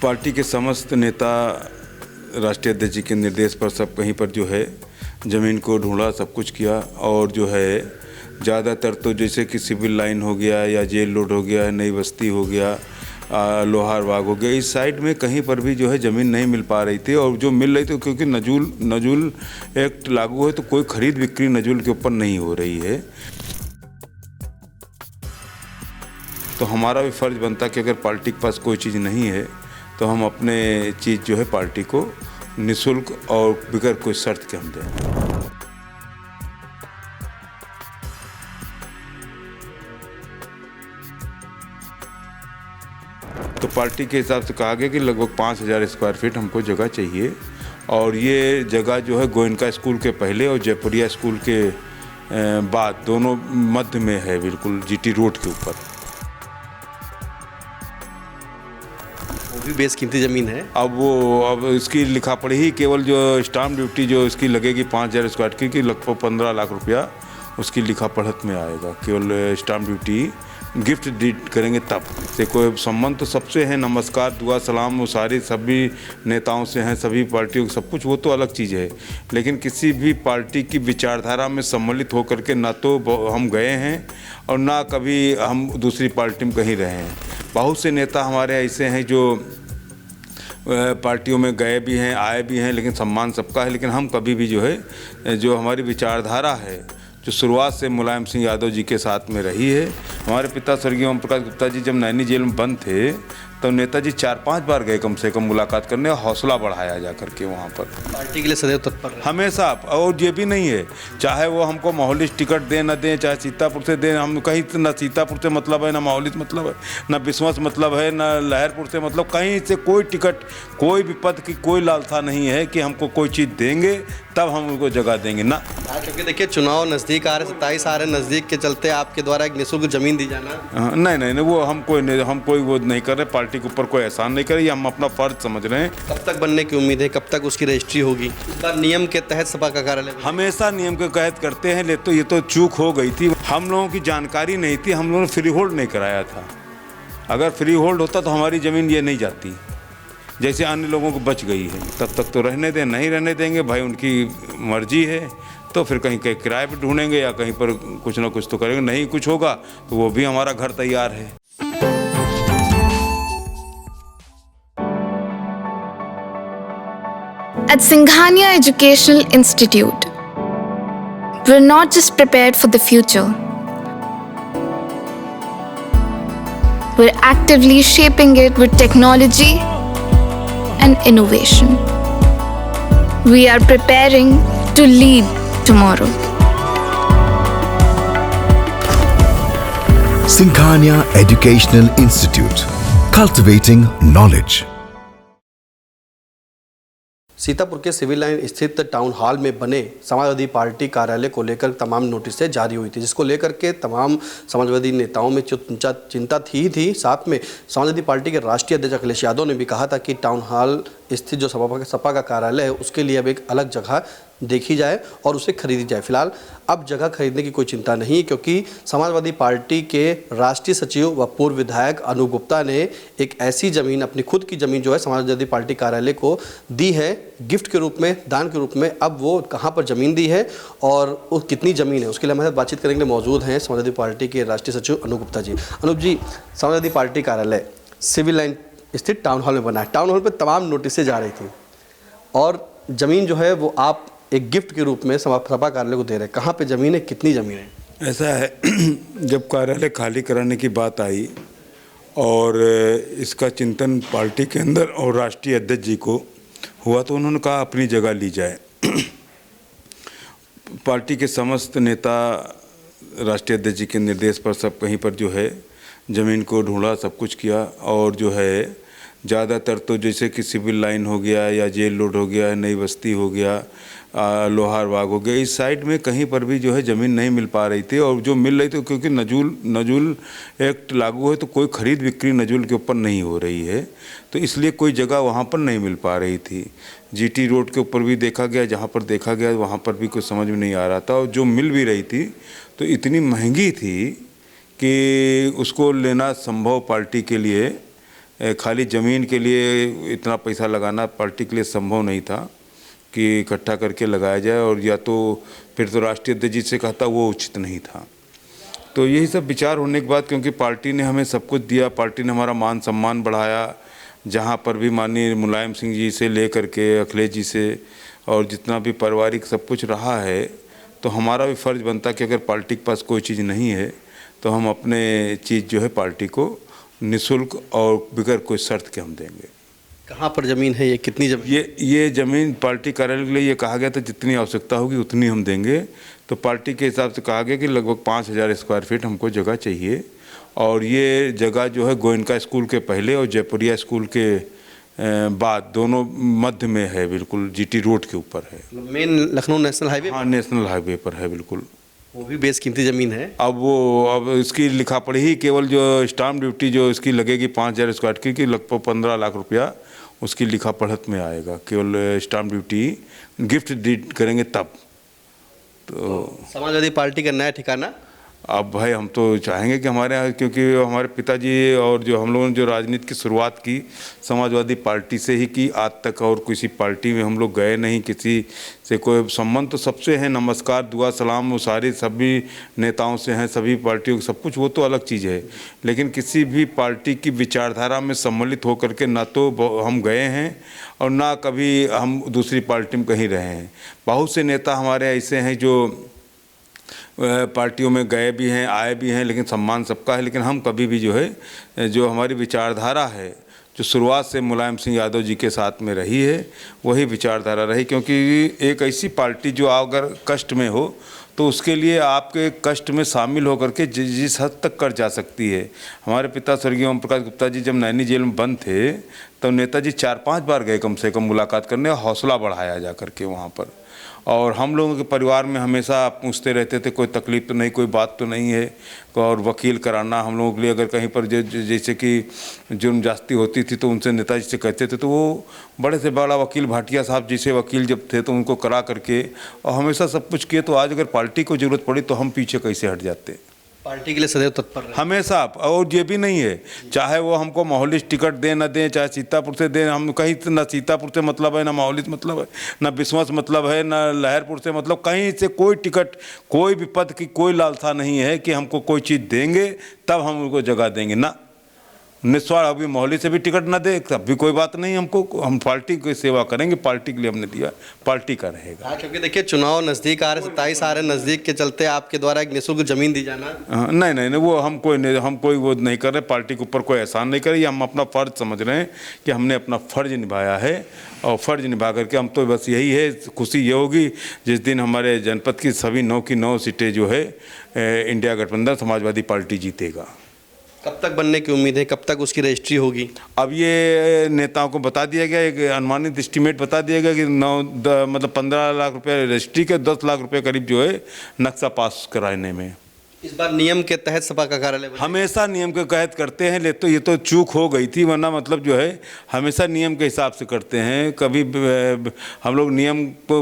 Party के समस्त नेता राष्ट्रीय अध्यक्ष जी के निर्देश पर सब कहीं पर जो है ज़मीन को ढूंढा, सब कुछ किया और जो है ज़्यादातर तो जैसे कि सिविल लाइन हो गया या जेल रोड हो गया, नई बस्ती हो गया, लोहार बाग हो गया, इस साइड में कहीं पर भी जो है ज़मीन नहीं मिल पा रही थी। और जो मिल रही थी क्योंकि नजूल एक्ट लागू है तो कोई खरीद बिक्री नजूल के ऊपर नहीं हो रही है। तो हमारा भी फ़र्ज़ बनता कि अगर पार्टी के पास कोई चीज़ नहीं है तो हम अपने चीज़ जो है पार्टी को निःशुल्क और बगैर कोई शर्त के हम दें। तो पार्टी के हिसाब से कहा गया कि लगभग 5000 स्क्वायर फीट हमको जगह चाहिए और ये जगह जो है गोयनका स्कूल के पहले और जयपुरिया स्कूल के बाद दोनों मध्य में है, बिल्कुल जीटी रोड के ऊपर। वो भी बेशकीमती ज़मीन है। अब इसकी लिखा पढ़ी ही केवल जो स्टाम्प ड्यूटी जो इसकी लगेगी 5000 स्क्वायर की लगभग 15 लाख रुपया उसकी लिखा पढ़त में आएगा। केवल स्टाम्प ड्यूटी गिफ्ट डीड करेंगे तब से कोई संबंध तो सबसे है, नमस्कार दुआ सलाम वो सारी सभी नेताओं से हैं, सभी पार्टियों सब कुछ, वो तो अलग चीज़ है। लेकिन किसी भी पार्टी की विचारधारा में सम्मिलित होकर के ना तो हम गए हैं और ना कभी हम दूसरी पार्टी में कहीं रहे हैं। बहुत से नेता हमारे ऐसे हैं जो पार्टियों में गए भी हैं, आए भी हैं, लेकिन सम्मान सबका है। लेकिन हम कभी भी जो है जो हमारी विचारधारा है जो शुरुआत से मुलायम सिंह यादव जी के साथ में रही है। हमारे पिता स्वर्गीय ओम प्रकाश गुप्ता जी जब नैनी जेल में बंद थे तो नेताजी 4-5 बार गए कम से कम मुलाकात करने और हौसला बढ़ाया जा करके वहाँ पर। पार्टी के लिए सदैव तत्पर हमेशा। और ये भी नहीं है चाहे वो हमको माहौली टिकट दें न दें, चाहे सीतापुर से दें, हम कहीं ना सीतापुर से मतलब है, ना माहौली से मतलब है, ना बिस्वा से मतलब है, ना लहरपुर से मतलब, कहीं से कोई टिकट कोई भी पद की कोई लालसा नहीं है कि हमको कोई चीज़ देंगे तब हम उनको जगह देंगे ना। क्योंकि देखिए चुनाव नज़दीक आ रहे, 27 आ रहे, नज़दीक के चलते आपके द्वारा एक निःशुल्क ज़मीन दी जाना। नहीं, वो हम कोई वो नहीं कर रहे, पार्टी के ऊपर कोई एहसान नहीं करे, हम अपना फ़र्ज समझ रहे हैं। कब तक बनने की उम्मीद है, कब तक उसकी रजिस्ट्री होगी? इस बार नियम के तहत सपा का कार्यालय हमेशा नियम के तहत करते हैं, तो ये तो चूक हो गई थी, हम लोगों की जानकारी नहीं थी, हम लोगों ने फ्री होल्ड नहीं कराया था। अगर फ्री होल्ड होता तो हमारी ज़मीन ये नहीं जाती, जैसे अन्य लोगों को बच गई है। तब तक तो रहने दें, नहीं रहने देंगे भाई, उनकी मर्जी है। तो फिर कहीं किराए पर ढूंढेंगे या कहीं पर कुछ ना कुछ तो करेंगे, नहीं कुछ होगा तो वो भी हमारा घर तैयार है। At Singhania Educational Institute, we're not just prepared for the future, we're actively shaping it with technology and innovation. We are preparing to lead tomorrow. Singhania Educational Institute, cultivating knowledge. Sitapur के सिविल लाइन स्थित town hall में बने Samajwadi party कार्यालय को लेकर तमाम नोटिसें जारी हुई थी, जिसको लेकर के तमाम समाजवादी नेताओं में चिंता थी। साथ में समाजवादी पार्टी के राष्ट्रीय अध्यक्ष अखिलेश यादव ने भी कहा था कि टाउन हॉल स्थित जो सपा का कार्यालय है उसके लिए अब एक अलग जगह देखी जाए और उसे खरीदी जाए। फिलहाल अब जगह खरीदने की कोई चिंता नहीं है, क्योंकि समाजवादी पार्टी के राष्ट्रीय सचिव व पूर्व विधायक अनूप गुप्ता ने एक ऐसी ज़मीन, अपनी खुद की ज़मीन जो है समाजवादी पार्टी कार्यालय को दी है गिफ्ट के रूप में, दान के रूप में। अब वो कहाँ पर ज़मीन दी है और वो कितनी ज़मीन है, उसके लिए हमारे साथ बातचीत करने के लिए मौजूद हैं समाजवादी पार्टी के राष्ट्रीय सचिव अनूप गुप्ता जी। अनूप जी, समाजवादी पार्टी कार्यालय सिविल लाइन स्थित टाउन हॉल में बना है, टाउन हॉल पर तमाम नोटिसें जा रही थी और ज़मीन जो है वो आप एक गिफ्ट के रूप में सपा कार्यालय को दे रहे हैं। कहाँ पे ज़मीन है, कितनी ज़मीन है? ऐसा है जब कार्यालय खाली कराने की बात आई और इसका चिंतन पार्टी के अंदर और राष्ट्रीय अध्यक्ष जी को हुआ तो उन्होंने कहा अपनी जगह ली जाए। पार्टी के समस्त नेता राष्ट्रीय अध्यक्ष जी के निर्देश पर सब कहीं पर जो है ज़मीन को ढूंढा, सब कुछ किया और जो है ज़्यादातर तो जैसे कि सिविल लाइन हो गया या जेल रोड हो गया, नई बस्ती हो गया, लोहार बाग हो गया, इस साइड में कहीं पर भी जो है ज़मीन नहीं मिल पा रही थी। और जो मिल रही थी क्योंकि नजूल एक्ट लागू है तो कोई खरीद बिक्री नजूल के ऊपर नहीं हो रही है, तो इसलिए कोई जगह वहाँ पर नहीं मिल पा रही थी। जीटी रोड के ऊपर भी देखा गया, जहाँ पर देखा गया वहाँ पर भी कुछ समझ में नहीं आ रहा था। और जो मिल भी रही थी तो इतनी महंगी थी कि उसको लेना संभव पार्टी के लिए खाली ज़मीन के लिए इतना पैसा लगाना पार्टी के लिए संभव नहीं था कि इकट्ठा करके लगाया जाए, और या तो फिर तो राष्ट्रीय अध्यक्ष जी से कहता वो उचित नहीं था। तो यही सब विचार होने के बाद, क्योंकि पार्टी ने हमें सब कुछ दिया, पार्टी ने हमारा मान सम्मान बढ़ाया, जहाँ पर भी माननीय मुलायम सिंह जी से ले करके अखिलेश जी से, और जितना भी पारिवारिक सब कुछ रहा है, तो हमारा भी फ़र्ज़ बनता कि अगर पार्टी के पास कोई चीज़ नहीं है तो हम अपने चीज़ जो है पार्टी को निःशुल्क और बगैर कोई शर्त के हम देंगे। कहाँ पर ज़मीन है, ये कितनी ज़मीन? ये ज़मीन पार्टी कार्यालय के लिए ये कहा गया था जितनी आवश्यकता होगी उतनी हम देंगे। तो पार्टी के हिसाब से कहा गया कि लगभग 5000 स्क्वायर फीट हमको जगह चाहिए, और ये जगह जो है गोयनका स्कूल के पहले और जयपुरिया स्कूल के बाद दोनों मध्य में है, बिल्कुल जीटी रोड के ऊपर है। Main Lucknow national highway? हाँ, नेशनल हाईवे पर है बिल्कुल। वो भी बेशकीमती ज़मीन है। अब इसकी लिखा पढ़ी ही केवल जो स्टाम्प ड्यूटी जो इसकी लगेगी 5000 स्क्वायर फीट की लगभग 15 लाख रुपया उसकी लिखा पढ़त में आएगा, केवल स्टाम्प ड्यूटी गिफ्ट डीड करेंगे तब। तो समाजवादी पार्टी का नया ठिकाना? अब भाई हम तो चाहेंगे कि हमारे यहाँ, क्योंकि हमारे पिताजी और जो हम लोगों ने जो राजनीति की शुरुआत की समाजवादी पार्टी से ही की, आज तक और किसी पार्टी में हम लोग गए नहीं, किसी से कोई संबंध तो सबसे है, नमस्कार दुआ सलाम वो सारे सभी नेताओं से हैं, सभी पार्टियों सब कुछ, वो तो अलग चीज़ है। लेकिन किसी भी पार्टी की विचारधारा में सम्मिलित होकर के ना तो हम गए हैं और ना कभी हम दूसरी पार्टी में कहीं रहे हैं। बहुत से नेता हमारे ऐसे हैं जो पार्टियों में गए भी हैं, आए भी हैं, लेकिन सम्मान सबका है। लेकिन हम कभी भी जो है, जो हमारी विचारधारा है, जो शुरुआत से मुलायम सिंह यादव जी के साथ में रही है, वही विचारधारा रही। क्योंकि एक ऐसी पार्टी जो अगर कष्ट में हो तो उसके लिए आपके कष्ट में शामिल होकर के जिस हद तक कर जा सकती है। हमारे पिता स्वर्गीय ओम प्रकाश गुप्ता जी जब नैनी जेल में बंद थे तो नेताजी 4-5 बार गए कम से कम मुलाकात करने, और हौसला बढ़ाया जा करके वहाँ पर। और हम लोगों के परिवार में हमेशा पूछते रहते थे कोई तकलीफ़ तो नहीं, कोई बात तो नहीं है। और वकील कराना हम लोगों के लिए, अगर कहीं पर जैसे कि जुर्म ज्यादती होती थी तो उनसे नेताजी से कहते थे, तो वो बड़े से बड़ा वकील भाटिया साहब जैसे वकील जब थे तो उनको करा करके और हमेशा सब कुछ किए। तो आज अगर पार्टी को ज़रूरत पड़ी तो हम पीछे कैसे हट जाते। पार्टी के लिए सदैव तत्पर रहे हमेशा। और ये भी नहीं है, चाहे वो हमको माहौलिस्ट टिकट दें न दें, चाहे सीतापुर से दें, हम कहीं ना सीतापुर से मतलब है, ना माहौलिस्ट मतलब है, ना बिस्वा से मतलब है, ना लहरपुर से मतलब, कहीं से कोई टिकट, कोई भी पद की कोई लालसा नहीं है कि हमको कोई चीज़ देंगे तब हम उनको जगह देंगे ना। निस्वार्थ अभी मोहल्ले से भी टिकट ना दे तब भी कोई बात नहीं, हमको हम पार्टी की सेवा करेंगे, पार्टी के लिए हमने दिया, पार्टी का रहेगा। हाँ, क्योंकि देखिए चुनाव नज़दीक आ रहे, 27 आ रहे नज़दीक के चलते आपके द्वारा एक निःशुल्क ज़मीन दी जाना। नहीं नहीं नहीं, वो हम कोई वो नहीं कर रहे, पार्टी के ऊपर कोई एहसान नहीं कर रही। हम अपना फ़र्ज़ समझ रहे हैं कि हमने अपना फ़र्ज़ निभाया है, और फ़र्ज़ निभा करके हम तो बस यही है, खुशी ये होगी जिस दिन हमारे जनपद की सभी 9 की 9 सीटें जो है इंडिया गठबंधन समाजवादी पार्टी जीतेगा। कब तक बनने की उम्मीद है, कब तक उसकी रजिस्ट्री होगी? अब ये नेताओं को बता दिया गया, एक अनुमानित एस्टीमेट बता दिया गया कि मतलब 15 लाख रुपए रजिस्ट्री के, 10 लाख रुपए करीब जो है नक्शा पास कराने में। इस बार नियम के तहत सपा का कार्यालय हमेशा नियम के तहत करते हैं, तो ये तो चूक हो गई थी, वरना मतलब जो है हमेशा नियम के हिसाब से करते हैं। कभी हम लोग नियम को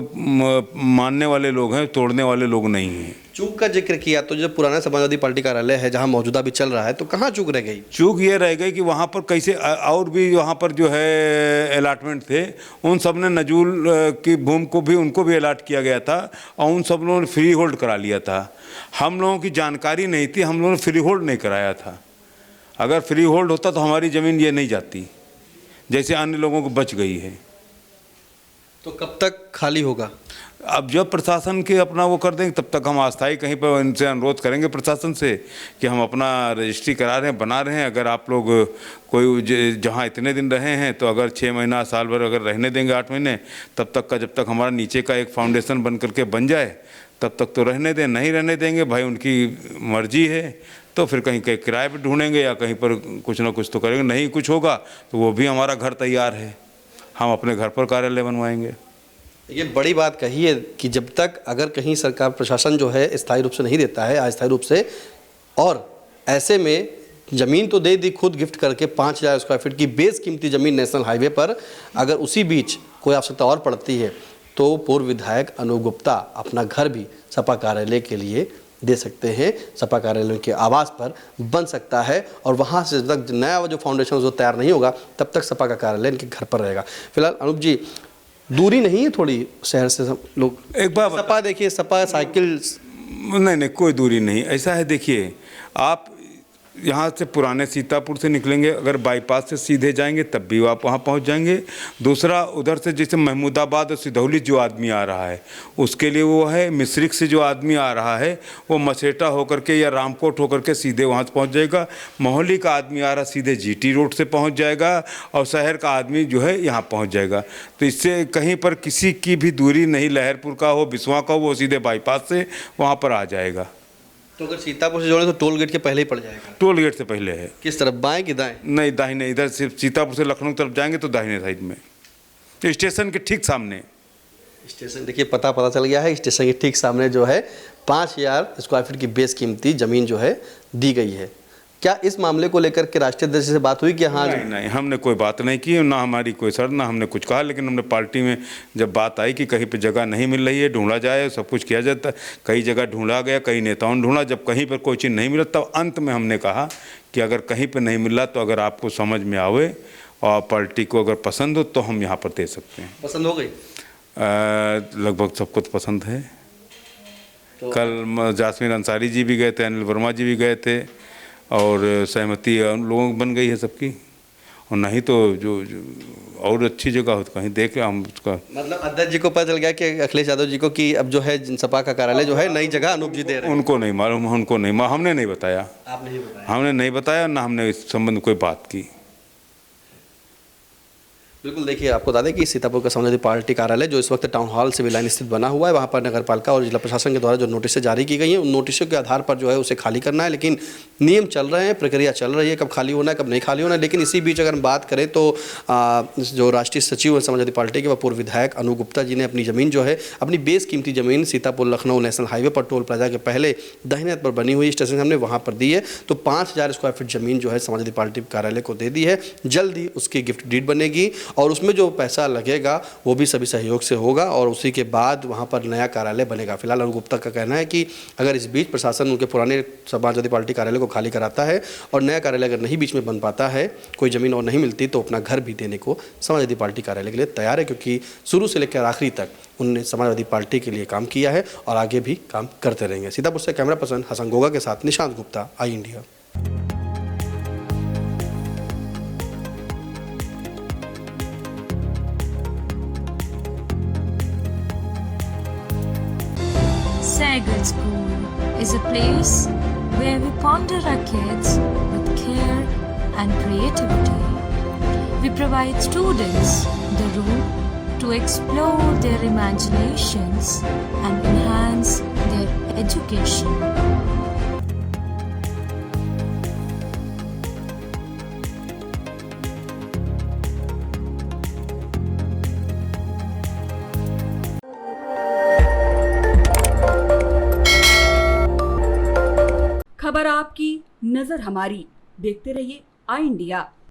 मानने वाले लोग हैं, तोड़ने वाले लोग नहीं हैं। चूक का जिक्र किया तो जो पुराना समाजवादी पार्टी कार्यालय है जहां मौजूदा भी चल रहा है, तो कहाँ चूक रह गई? चूक ये रह गई कि वहाँ पर कैसे, और भी वहाँ पर जो है अलाटमेंट थे, उन सब ने नजूल की भूमि को भी, उनको भी अलाट किया गया था, और उन सब लोगों ने फ्री होल्ड करा लिया था। हम लोगों की जानकारी नहीं थी, हम लोगों ने फ्री होल्ड नहीं कराया था। अगर फ्री होल्ड होता तो हमारी ज़मीन ये नहीं जाती, जैसे अन्य लोगों को बच गई है। तो कब तक खाली होगा? अब जब प्रशासन के अपना वो कर देंगे तब तक हम अस्थायी कहीं पर इनसे अनुरोध करेंगे प्रशासन से कि हम अपना रजिस्ट्री करा रहे हैं, बना रहे हैं। अगर आप लोग कोई जहाँ इतने दिन रहे हैं तो अगर 6 महीना साल भर अगर रहने देंगे, 8 महीने, तब तक का, जब तक हमारा नीचे का एक फाउंडेशन बन करके बन जाए तब तक तो रहने दें। नहीं रहने देंगे भाई, उनकी मर्जी है, तो फिर कहीं कहीं किराए पर ढूंढेंगे या कहीं पर कुछ ना कुछ तो करेंगे। नहीं कुछ होगा तो वो भी हमारा घर तैयार है, हम अपने घर पर कार्यालय बनवाएंगे। ये बड़ी बात कही है कि जब तक अगर कहीं सरकार प्रशासन जो है स्थायी रूप से नहीं देता है, अस्थायी रूप से, और ऐसे में ज़मीन तो दे दी खुद गिफ्ट करके 5000 स्क्वायर फीट की बेशकीमती ज़मीन नेशनल हाईवे पर, अगर उसी बीच कोई आवश्यकता और पड़ती है तो पूर्व विधायक अनूप गुप्ता अपना घर भी सपा कार्यालय के लिए दे सकते हैं। सपा कार्यालयों के आवास पर बन सकता है और वहाँ से जब तक नया जो फाउंडेशन जो तैयार नहीं होगा तब तक सपा का कार्यालय इनके घर पर रहेगा। फिलहाल अनूप जी, दूरी नहीं है थोड़ी शहर से सब लोग? एक बार सपा देखिए, सपा साइकिल नहीं, कोई दूरी नहीं। ऐसा है, देखिए आप यहाँ से पुराने सीतापुर से निकलेंगे, अगर बाईपास से सीधे जाएंगे तब भी आप वहाँ पहुँच जाएंगे। दूसरा, उधर से जैसे महमूदाबाद और सिधौली जो आदमी आ रहा है उसके लिए वो है, मिश्रिक से जो आदमी आ रहा है वो मसेटा होकर के या रामकोट होकर के सीधे वहाँ से पहुँच जाएगा। मोहाली का आदमी आ रहा सीधे जीटी रोड से पहुँच जाएगा और शहर का आदमी जो है यहाँ पहुँच जाएगा। तो इससे कहीं पर किसी की भी दूरी नहीं, लहरपुर का हो, बिस्वा का हो, वो सीधे बाईपास से वहाँ पर आ जाएगा। तो अगर सीतापुर से जोड़े तो टोल गेट के पहले ही पड़ जाएगा? टोल गेट से पहले है। किस तरफ, बाएं कि दाएं? नहीं, दाहिने। इधर से सीतापुर से लखनऊ तरफ जाएंगे तो दाहिने साइड में, तो स्टेशन के ठीक सामने। स्टेशन देखिए, पता चल गया है। स्टेशन के ठीक सामने जो है 5000 स्क्वायर फीट की बेस कीमती ज़मीन जो है दी गई है। क्या इस मामले को लेकर के राष्ट्रीय अध्यक्ष से बात हुई कि हाँ? नहीं, हमने कोई बात नहीं की, ना हमारी कोई शर्त, ना हमने कुछ कहा। लेकिन हमने पार्टी में जब बात आई कि कहीं पे जगह नहीं मिल रही है, ढूंढा जाए, सब कुछ किया जाता, कई जगह ढूंढा गया, कई नेताओं ने ढूंढा, जब कहीं पर कोई चीज़ नहीं मिला तब अंत में हमने कहा कि अगर कहीं पर नहीं मिला तो अगर आपको समझ में आवे और पार्टी को अगर पसंद हो तो हम यहाँ पर दे सकते हैं। पसंद हो गई? लगभग सबको तो पसंद है। कल जासमीन अंसारी जी भी गए थे, अनिल वर्मा जी भी गए थे और सहमति लोगों बन गई है सबकी। और नहीं तो जो और अच्छी जगह हो तो कहीं देख हम उसका, मतलब अध्यक्ष जी को पता चल गया कि अखिलेश यादव जी को कि अब जो है सपा का कार्यालय जो है नई जगह अनूप जी दे रहे हैं। उनको नहीं मालूम, उनको नहीं मालूम, हमने नहीं बताया। आप नहीं बताया? हमने नहीं बताया, ना हमने इस संबंध में कोई बात की। बिल्कुल, देखिए आपको बता दें कि सीतापुर का समाजवादी पार्टी कार्यालय जो इस वक्त टाउन हॉल सिविल लाइन स्थित बना हुआ है, वहाँ पर नगर पालिका और जिला प्रशासन के द्वारा जो नोटिसें जारी की गई हैं, उन नोटिसों के आधार पर जो है उसे खाली करना है। लेकिन नियम चल रहे हैं, प्रक्रिया चल रही है, कब खाली होना है कब नहीं खाली होना है। लेकिन इसी बीच अगर हम बात करें तो जो राष्ट्रीय सचिव है समाजवादी पार्टी के, वह पूर्व विधायक अनु गुप्ता जी ने अपनी ज़मीन जो है, अपनी बेस कीमती ज़मीन सीतापुर लखनऊ नेशनल हाईवे पर टोल प्लाजा के पहले दाहिने हाथ पर बनी हुई स्टेशन हमने वहाँ पर दी है। तो 5000 स्क्वायर फीट ज़मीन जो है समाजवादी पार्टी कार्यालय को दे दी है। जल्द ही उसकी गिफ्ट डीड बनेगी और उसमें जो पैसा लगेगा वो भी सभी सहयोग से होगा और उसी के बाद वहाँ पर नया कार्यालय बनेगा। फिलहाल अनु गुप्ता का कहना है कि अगर इस बीच प्रशासन उनके पुराने समाजवादी पार्टी कार्यालय को खाली कराता है और नया कार्यालय अगर नहीं बीच में बन पाता है, कोई ज़मीन और नहीं मिलती, तो अपना घर भी देने को समाजवादी पार्टी कार्यालय के लिए तैयार है, क्योंकि शुरू से लेकर आखिरी तक उन्होंने समाजवादी पार्टी के लिए काम किया है और आगे भी काम करते रहेंगे। सीतापुर से कैमरा पर्सन हसन गोगा के साथ निशांत गुप्ता, आई India. Sagar School is a place where we ponder our kids with care and creativity. We provide students the room to explore their imaginations and enhance their education. खबर आपकी, नजर हमारी। देखते रहिए आई इंडिया।